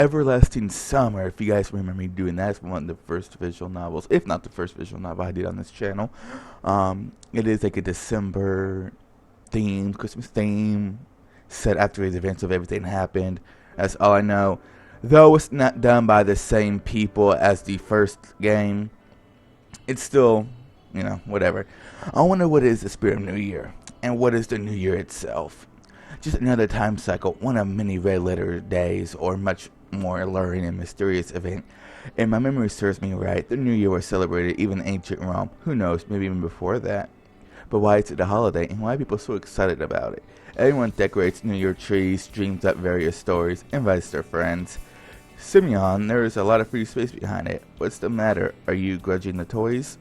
Everlasting Summer, if you guys remember me doing that, it's one of the first visual novels, if not the first visual novel I did on this channel. It is like a December theme, Christmas theme, set after the events of everything happened. That's all I know. Though it's not done by the same people as the first game, it's still, whatever. I wonder what is the spirit of New Year, and what is the New Year itself. Just another time cycle, one of many red letter days, or much more alluring and mysterious event. And my memory serves me right, the New Year was celebrated even in ancient Rome. Who knows, maybe even before that. But why is it a holiday, and why are people so excited about it? Everyone decorates New Year trees, dreams up various stories, invites their friends. Simeon, there is a lot of free space behind it. What's the matter? Are you grudging the toys?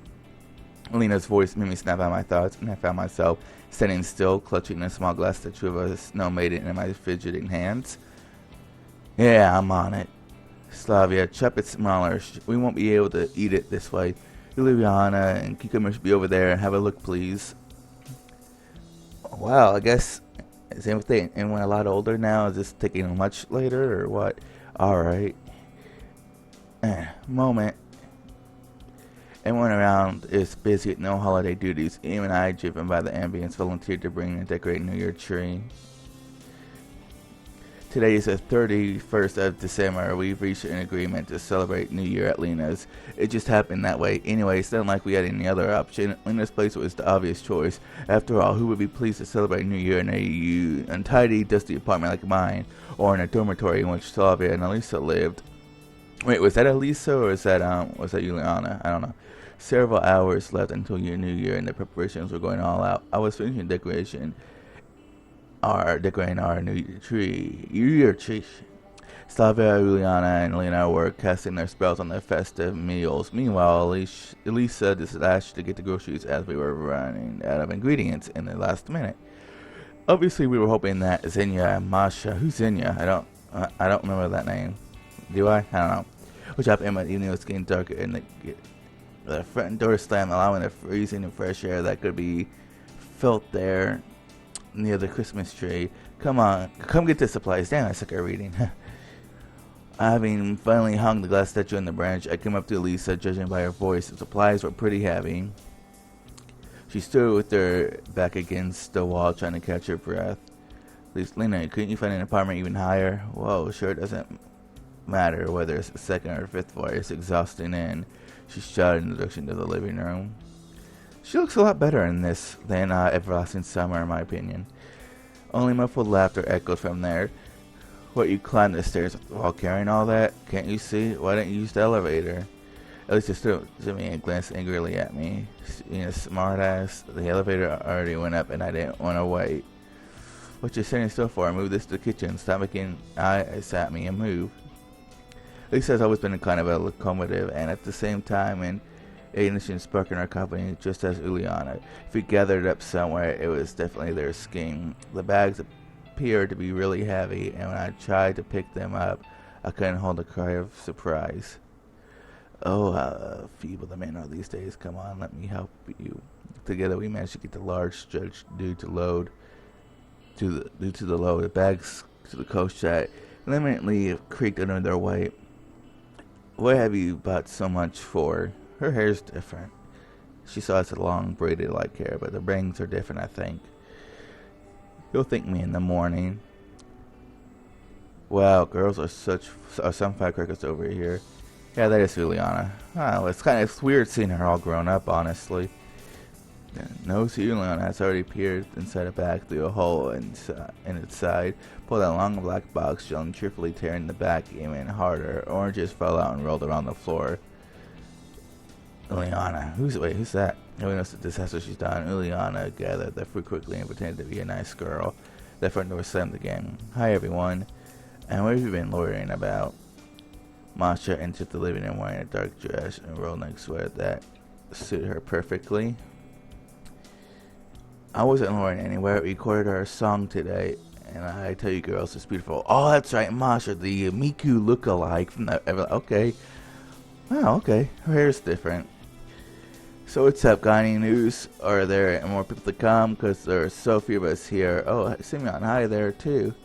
Lena's voice made me snap out of my thoughts, and I found myself standing still, clutching a small glass statue of a snow maiden in my fidgeting hands. Yeah, I'm on it. Slavia, chop it smaller. We won't be able to eat it this way. Juliana and Cucumber should be over there. Have a look, please. Well, I guess same thing. Anyone a lot older now? Is this taking much later or what? Alright. Moment. Everyone around is busy with no holiday duties. Even I, driven by the ambience, volunteered to bring and decorate New Year tree. Today is the 31st of December. We've reached an agreement to celebrate New Year at Lena's. It just happened that way. Anyway, it's not like we had any other option. Lena's place was the obvious choice. After all, who would be pleased to celebrate New Year in a untidy, dusty apartment like mine, or in a dormitory in which Slavia and Elisa lived? Wait, was that Elisa or was that Juliana? I don't know. Several hours left until your New Year, and the preparations were going all out. I was finishing decorating our New Year tree. Slavia, Juliana, and Lena were casting their spells on their festive meals. Meanwhile, Elisa dashed to get the groceries as we were running out of ingredients in the last minute. Obviously, we were hoping that Xenia and Masha, who's Xenia? I don't remember that name. Do I? I don't know. Which happened when the evening was getting darker and the front door slammed, allowing the freezing and fresh air that could be felt there near the Christmas tree. Come on, come get the supplies. Damn, I suck at reading. Having finally hung the glass statue on the branch, I came up to Lisa, judging by her voice. The supplies were pretty heavy. She stood with her back against the wall, trying to catch her breath. Lena, couldn't you find an apartment even higher? Whoa, sure it doesn't matter whether it's the second or fifth floor. It's exhausting, and she shouted in the direction of the living room. She looks a lot better in this than Everlasting Summer, in my opinion. Only muffled laughter echoed from there. What, you climbed the stairs while carrying all that? Can't you see? Why didn't you use the elevator? At least stood up to me and glanced angrily at me. Being a smart ass, the elevator already went up and I didn't want to wait. What you standing still for? Move this to the kitchen. Stop making eyes at me and move. Lisa has always been a kind of a locomotive and at the same time an ignition spark in our company, just as Juliana. If we gathered up somewhere, it was definitely their scheme. The bags appeared to be really heavy, and when I tried to pick them up, I couldn't hold a cry of surprise. Oh, how feeble the men are these days. Come on, let me help you. Together we managed to get the large stretch due to the load. The bags to the coach that limitingly creaked under their weight. What have you bought so much for? Her hair's different. She still has a long braided like hair, but the bangs are different, I think. You'll thank me in the morning. Wow, girls are some firecrackers over here. Yeah, that is Juliana. Oh, it's kind of weird seeing her all grown up, honestly. No, Juliana has already peered inside a bag through a hole in its side, pulled a long black box, yelling cheerfully, tearing the back even harder. Oranges fell out and rolled around the floor. Juliana. Who's that? Nobody knows the disaster she's done. Juliana gathered the fruit quickly and pretended to be a nice girl. The front door slammed again. Hi, everyone. And what have you been loitering about? Masha entered the living room wearing a dark dress and roll neck sweater that suited her perfectly. I wasn't loitering anywhere. We recorded our song today, and I tell you girls, it's beautiful. Oh, that's right, Masha, the Miku look-alike from the... Okay. Wow, okay. Her hair's different. So what's up? Got any news? Are there more people to come? Because there are so few of us here. Oh, Simeon, hi there too.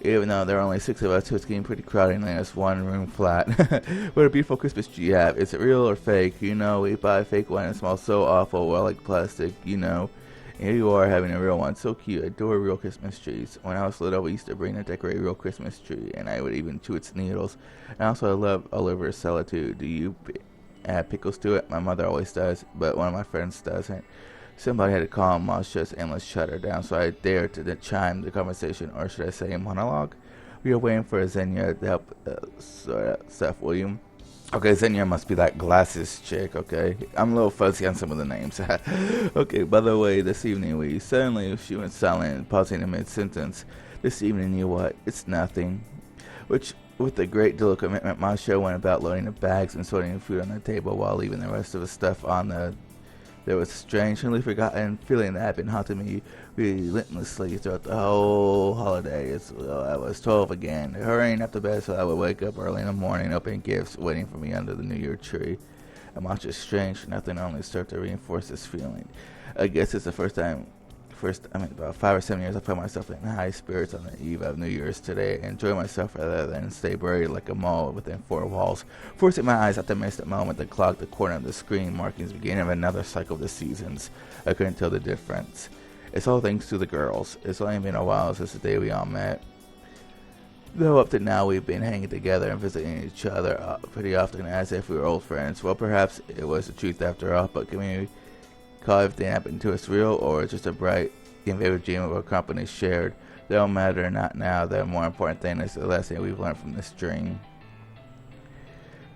Even though there are only 6 of us, so it's getting pretty crowded in this one room flat. What a beautiful Christmas tree you have. Is it real or fake? You know, we buy a fake one and it smells so awful, well, like plastic, you know. And here you are having a real one. So cute. I adore real Christmas trees. When I was little, we used to bring and decorate a real Christmas tree, and I would even chew its needles. And also, I love Oliver Sella too. Do you add pickles to it? My mother always does, but one of my friends doesn't. Somebody had to calm Masha's endless chatter down, so I dared to chime the conversation, or should I say monologue. We were waiting for Xenia to help sort out stuff, William. Okay, Xenia must be that glasses chick, okay? I'm a little fuzzy on some of the names. Okay, by the way, this evening suddenly she went silent, pausing in mid-sentence. This evening, you know what? It's nothing. Which, with a great deal of commitment, Masha went about loading the bags and sorting the food on the table while leaving the rest of the stuff on the... There was a strangely forgotten feeling that had been haunting me relentlessly throughout the whole holiday. I was 12 again, hurrying up to bed so I would wake up early in the morning, opening gifts waiting for me under the New Year tree. And much is strange, nothing only served to reinforce this feeling. I guess it's the about 5 or 7 years I found myself in high spirits on the eve of New Year's today, enjoy myself rather than stay buried like a mole within 4 walls. Forcing my eyes out to miss the moment that clocked the corner of the screen, marking the beginning of another cycle of the seasons. I couldn't tell the difference. It's all thanks to the girls. It's only been a while since the day we all met. Though up to now we've been hanging together and visiting each other pretty often as if we were old friends. Well, perhaps it was the truth after all, but can we call everything happened to us real, or just a bright and vivid dream of our company shared? They don't matter, not now. The more important thing is the lesson we've learned from this dream.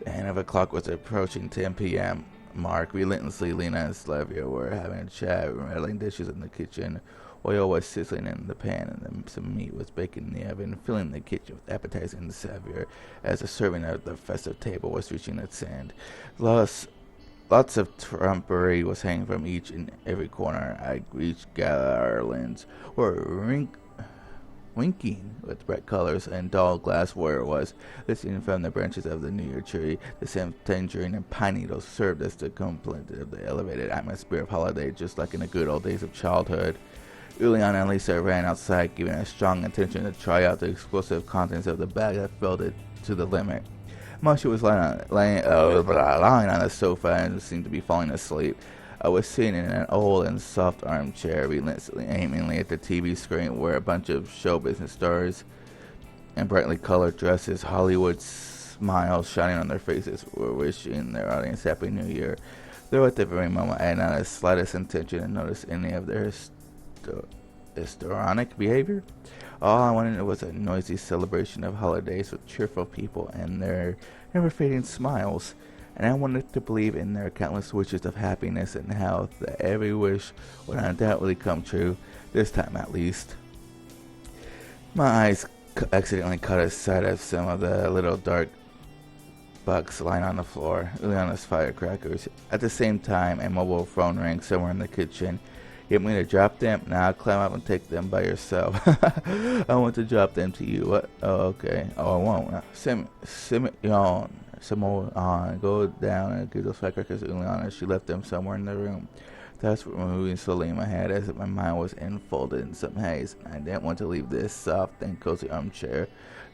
The hand of the clock was approaching 10 p.m. Mark. Relentlessly, Lena and Slavia were having a chat, rattling dishes in the kitchen. Oil was sizzling in the pan, and then some meat was baking in the oven, filling the kitchen with appetizing savour as the serving of the festive table was reaching its end. Lots of trumpery was hanging from each and every corner. I reached garlands were winking with bright colors, and dull glassware was listening from the branches of the New Year tree. The same tangerine and pine needles served as the complement of the elevated atmosphere of holiday, just like in the good old days of childhood. Juliana and Lisa ran outside, giving a strong intention to try out the explosive contents of the bag that filled it to the limit. Masha was lying on the sofa and seemed to be falling asleep. I was sitting in an old and soft armchair, relentlessly aiming at the TV screen where a bunch of show business stars in brightly colored dresses, Hollywood smiles shining on their faces, were wishing their audience Happy New Year. Though at the very moment I had not the slightest intention to notice any of their histrionic behavior. All I wanted was a noisy celebration of holidays with cheerful people and their never-fading smiles. And I wanted to believe in their countless wishes of happiness and health, that every wish would undoubtedly come true, this time at least. My eyes accidentally caught sight of some of the little dark bucks lying on the floor, Ileana's firecrackers. At the same time, a mobile phone rang somewhere in the kitchen. You want me to drop them? Now climb up and take them by yourself. I want to drop them to you. What? Oh, okay. Oh, I won't. Simon, go down and give those firecrackers to Ileana. She left them somewhere in the room. Thoughts were moving slowly in my head as if my mind was enfolded in some haze. I didn't want to leave this soft and cozy armchair.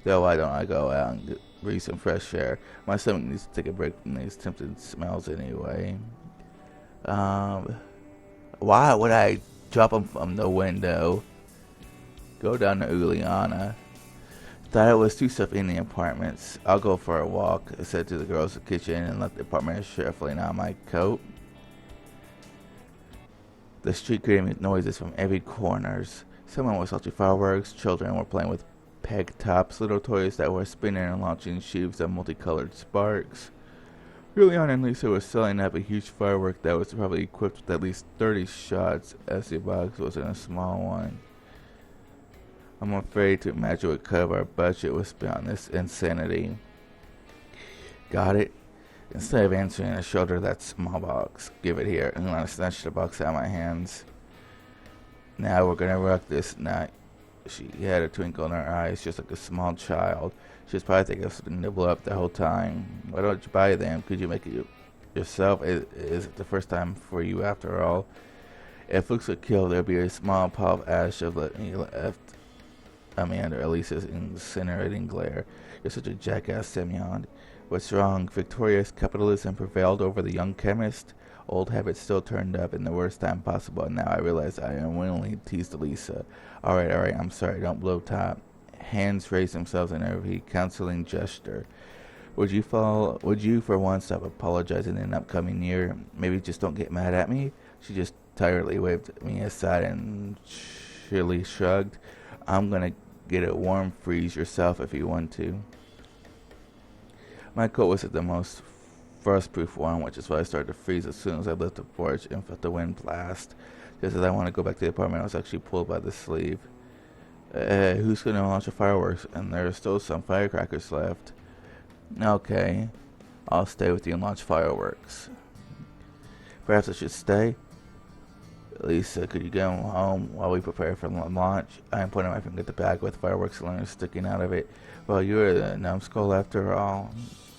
Though why don't I go out and breathe some fresh air? My stomach needs to take a break from these tempting smells anyway. Why would I drop them from the window? Go down to Ileana. Thought it was too stuffy in the apartments. I'll go for a walk, I said to the girls in the kitchen and left the apartment shuffling on my coat. The street created noises from every corners. Someone was launching fireworks, children were playing with peg tops, little toys that were spinning and launching sheaves of multicolored sparks. Juliana and Lisa were selling up a huge firework that was probably equipped with at least 30 shots, as the box wasn't a small one. I'm afraid to imagine what kind of our budget was spent on this insanity. Got it? Instead of answering, I showed her that small box. Give it here. And I snatched the box out of my hands. Now we're gonna rock this night. She had a twinkle in her eyes, just like a small child. She was probably thinking of something to blow up the whole time. Why don't you buy them? Could you make it yourself? Is it the first time for you after all? If looks would kill, there'd be a small pile of ash of me left. under Elisa's incinerating glare. You're such a jackass, Semyon. What's wrong? Victorious capitalism prevailed over the young chemist? Old habits still turned up in the worst time possible, and now I realize I unwillingly teased Elisa. Alright, I'm sorry, don't blow top. Hands raised themselves in a counseling gesture. Would you for once stop apologizing in an upcoming year? Maybe just don't get mad at me? She just tiredly waved me aside and chilly shrugged. I'm gonna get it warm, freeze yourself if you want to. My coat wasn't the most frost-proof one, which is why I started to freeze as soon as I left the porch and felt the wind blast. Just as I wanted to go back to the apartment, I was actually pulled by the sleeve. Who's gonna launch the fireworks? And there are still some firecrackers left. Okay, I'll stay with you and launch fireworks. Perhaps I should stay? Lisa, could you go home while we prepare for launch? I am pointing my finger at the bag with fireworks cylinders sticking out of it. Well, you're the numbskull after all.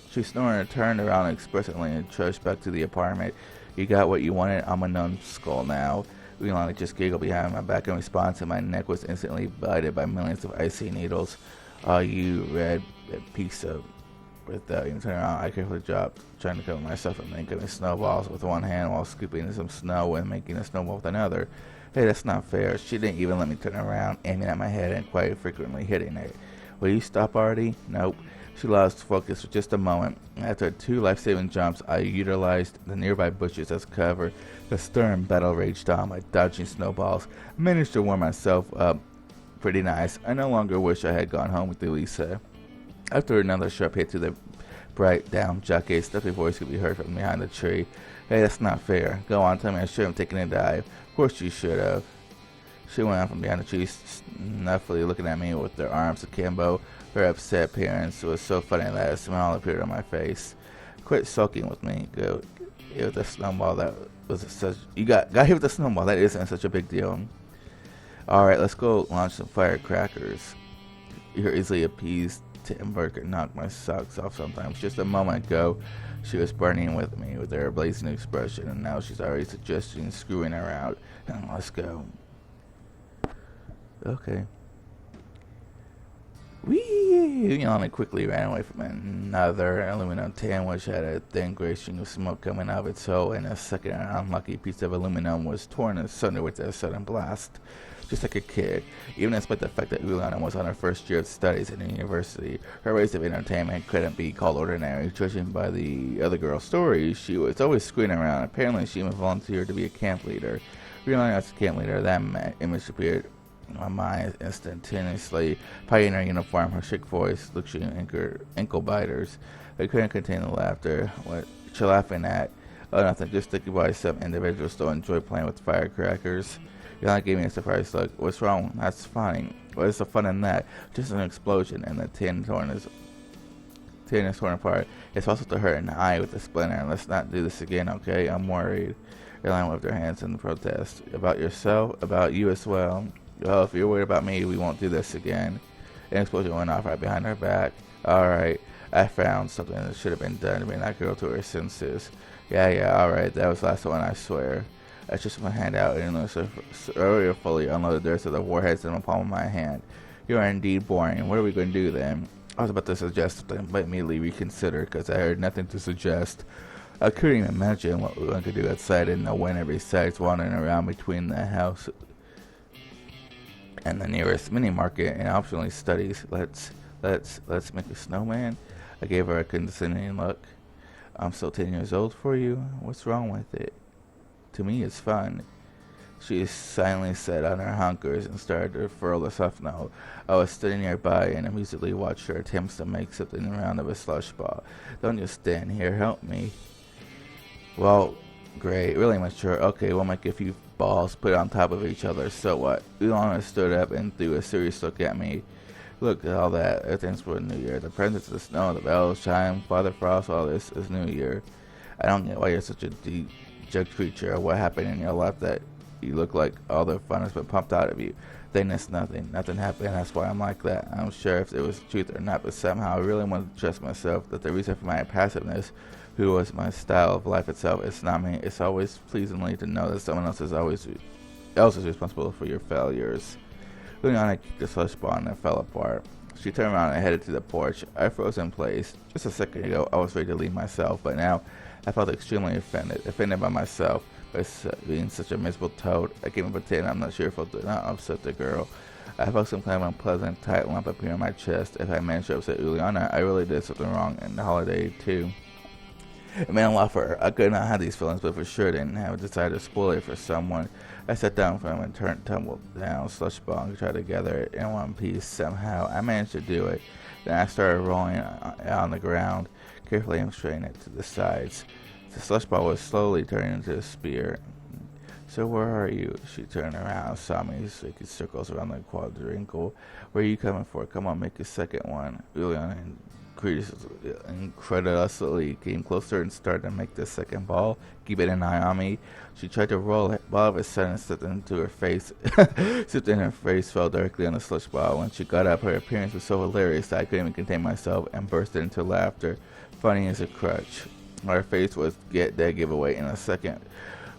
She snorted and turned around expressively and trudged back to the apartment. You got what you wanted? I'm a numbskull now. Leilani just giggled behind my back in response, and my neck was instantly bited by millions of icy needles. Oh, you red piece of... Without even turning around, I carefully dropped, trying to cover myself from making snowballs with one hand while scooping some snow and making a snowball with another. Hey, that's not fair. She didn't even let me turn around, aiming at my head and quite frequently hitting it. Will you stop already? Nope. She lost focus for just a moment. After 2 life-saving jumps, I utilized the nearby bushes as cover. The stern battle raged on by dodging snowballs. I managed to warm myself up pretty nice. I no longer wish I had gone home with Elisa. After another sharp hit to the bright down jacket, a stuffy voice could be heard from behind the tree. Hey, that's not fair. Go on, tell me I should have taken a dive. Of course you should have. She went out from behind the tree, snuffily looking at me with her arms akimbo. Her upset appearance was so funny that a smile appeared on my face. Quit sulking with me. Go hit with the snowball. That was such. You got hit with the snowball. That isn't such a big deal. All right, let's go launch some firecrackers. You're easily appeased. Tim Burke knocked my socks off sometimes. Just a moment ago, she was burning with me with her blazing expression, and now she's already suggesting screwing around. Let's go. Okay. Whee! Yana quickly ran away from another aluminum tin, which had a thin gray string of smoke coming out of its hole. In a second, an unlucky piece of aluminum was torn asunder with a sudden blast. Just like a kid, even despite the fact that Ulana was on her first year of studies in the university, her ways of entertainment couldn't be called ordinary. Judging by the other girl's stories, she was always screwing around. Apparently, she even volunteered to be a camp leader. Realizing as a camp leader, that image appeared in my mind instantaneously. Pioneer uniform, her chic voice, luxury ankle biters. I couldn't contain the laughter. What you laughing at? Oh, nothing. Just thinking why some individuals still enjoy playing with firecrackers. Yana gave me a surprised look. What's wrong? That's fine. What's the fun in that? Just an explosion, and the tin is torn apart. It's also to hurt an eye with a splinter. Let's not do this again, okay? I'm worried. Yana waved her hands in protest. About yourself? About you as well. Well, if you're worried about me, we won't do this again. An explosion went off right behind her back. Alright, I found something that should have been done to bring that girl to her senses. Yeah, alright, that was the last one, I swear. I stretched my hand out and earlier fully unloaded the rest of the warheads in the palm of my hand. You are indeed boring. What are we going to do then? I was about to suggest something, but immediately reconsidered because I heard nothing to suggest. I couldn't even imagine what we could do outside in the wind, besides wandering around between the house and the nearest mini market and optionally studies. Let's make a snowman. I gave her a condescending look. I'm still 10 years old for you. What's wrong with it? To me, it's fun. She silently sat on her hunkers and started to furl the soft snow. I was sitting nearby and amusedly watched her attempts to make something around of a slush ball. Don't just stand here, help me. Well, great, really mature. Okay, we'll make a few balls, put it on top of each other, so what? Ilana stood up and threw a serious look at me. Look at all that. Everything's for New Year. The presents, the snow, the bells chime, Father Frost, all this is New Year. I don't get why you're such a dejected creature, or what happened in your life that you look like all the fun has been pumped out of you. Then it's nothing. Nothing happened. That's why I'm like that. I'm sure if it was the truth or not, but somehow I really want to trust myself that the reason for my passiveness, who was my style of life itself, it's not me. It's always pleasingly to know that someone else is responsible for your failures. Juliana kicked the slush ball and it fell apart. She turned around and headed to the porch. I froze in place. Just a second ago, I was ready to leave myself, but now I felt extremely offended by myself by being such a miserable toad. I can't even pretend I'm not sure if I did not upset the girl. I felt some kind of unpleasant, tight lump appear in my chest. If I managed to upset Juliana, I really did something wrong, and the holiday too. It meant a lot for her. I could not have these feelings, but for sure didn't have a desire to spoil it for someone. I sat down from him and tumbled down slush ball and tried to gather it in one piece. Somehow, I managed to do it. Then I started rolling on the ground, carefully and straightening it to the sides. The slush ball was slowly turning into a spear. So where are you? She turned around and saw me making circles around the quadrangle. Where are you coming for? Come on, make a second one. Juliana incredulously came closer and started to make the second ball. Keeping an eye on me. She tried to roll it, but all of a sudden slipped into her face. Slipped in her face, fell directly on the slush ball. When she got up, her appearance was so hilarious that I couldn't even contain myself and burst into laughter. Funny as a crutch. Her face was dead giveaway in a second.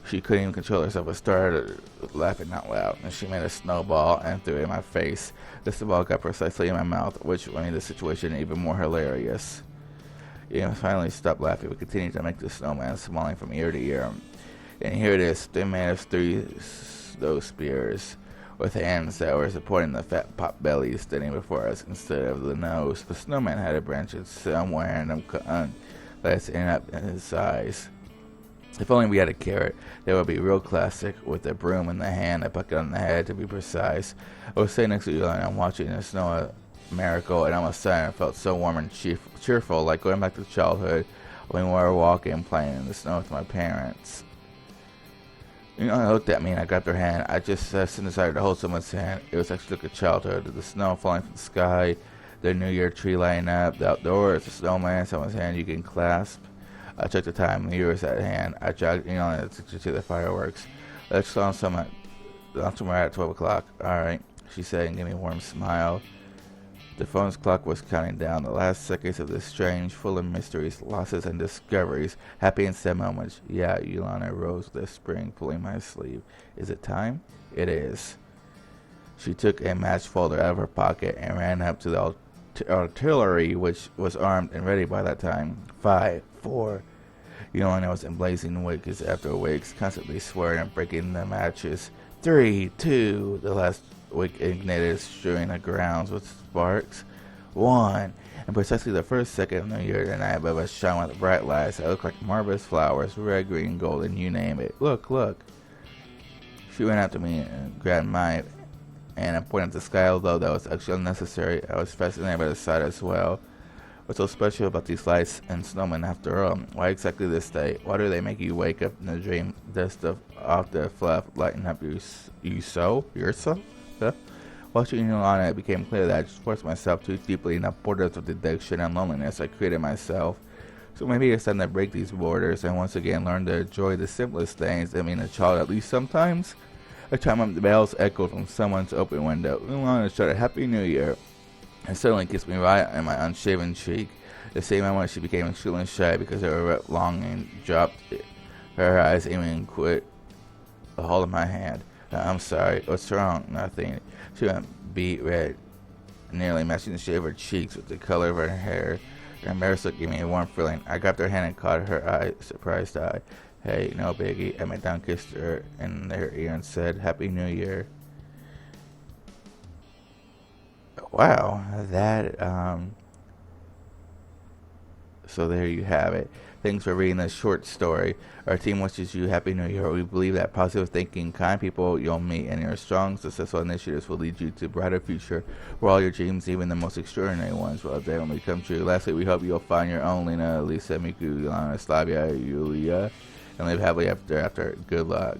She couldn't even control herself but started laughing out loud, and she made a snowball and threw it in my face. The snowball got precisely in my mouth, which made the situation even more hilarious. Finally stopped laughing, but continued to make the snowman, smiling from ear to ear. And here it is, they made us three those spears, with hands that were supporting the fat pot belly standing before us instead of the nose. The snowman had a branch somewhere in them let's end up in his eyes. If only we had a carrot, that would be real classic, with a broom in the hand, a bucket on the head to be precise. I was sitting next to you and I'm watching the snow miracle, and all of a sudden I felt so warm and cheerful, like going back to childhood when we were walking, playing in the snow with my parents. They looked at me and I grabbed her hand. I just decided to hold someone's hand. It was actually like a childhood. The snow falling from the sky, the New Year tree lighting up, the outdoors, the snowman, someone's hand you can clasp. I took the time, the year was at hand. I jogged, and took to the fireworks. Let's go somewhere at 12 o'clock. Alright, she said and gave me a warm smile. The phone's clock was counting down the last seconds of this strange, full of mysteries, losses, and discoveries. Happy and sad moments. Yeah, Yulana rose with a spring, pulling my sleeve. Is it time? It is. She took a match folder out of her pocket and ran up to the artillery, which was armed and ready by that time. 5, 4. Yolanda was in blazing wigs after wigs, constantly swearing and breaking the matches. 3, 2. The last wig ignited, strewing the grounds with sparks. 1. And precisely the first second of the year, the night above us shone with bright lights that looked like marvelous flowers, red, green, golden, you name it. Look, look. She ran after me and grabbed my and I pointed at the sky, although that was actually unnecessary. I was fascinated by the sight as well. What's so special about these lights and snowmen after all? Why exactly this day? Why do they make you wake up in a dream, dust off the fluff, lighten up yourself? Huh? Watching Yolanda, it became clear that I just forced myself too deeply in the borders of deduction and loneliness I created myself. So maybe it's time to break these borders and once again learn to enjoy the simplest things. I mean, a child at least sometimes. A time the bells echoed from someone's open window. Yolanda shouted Happy New Year and suddenly kissed me right on my unshaven cheek. The same moment she became extremely shy because her long and dropped her eyes even quit a hold of my hand. I'm sorry, what's wrong? Nothing. She went beet red, nearly matching the shade of her cheeks with the color of her hair. Her embarrassed look gave me a warm feeling. I grabbed her hand and caught her eye, surprised eye. Hey, no biggie. I bent down, kissed her in her ear, and said, Happy New Year. Wow, so there you have it. Thanks for reading this short story. Our team wishes you Happy New Year. We believe that positive thinking, kind people you'll meet, and your strong, successful initiatives will lead you to a brighter future where all your dreams, even the most extraordinary ones, will definitely come true. Lastly, we hope you'll find your own Lena, Lisa, Miku, Yolanda, Slavia, Yulia, and live happily after. Good luck.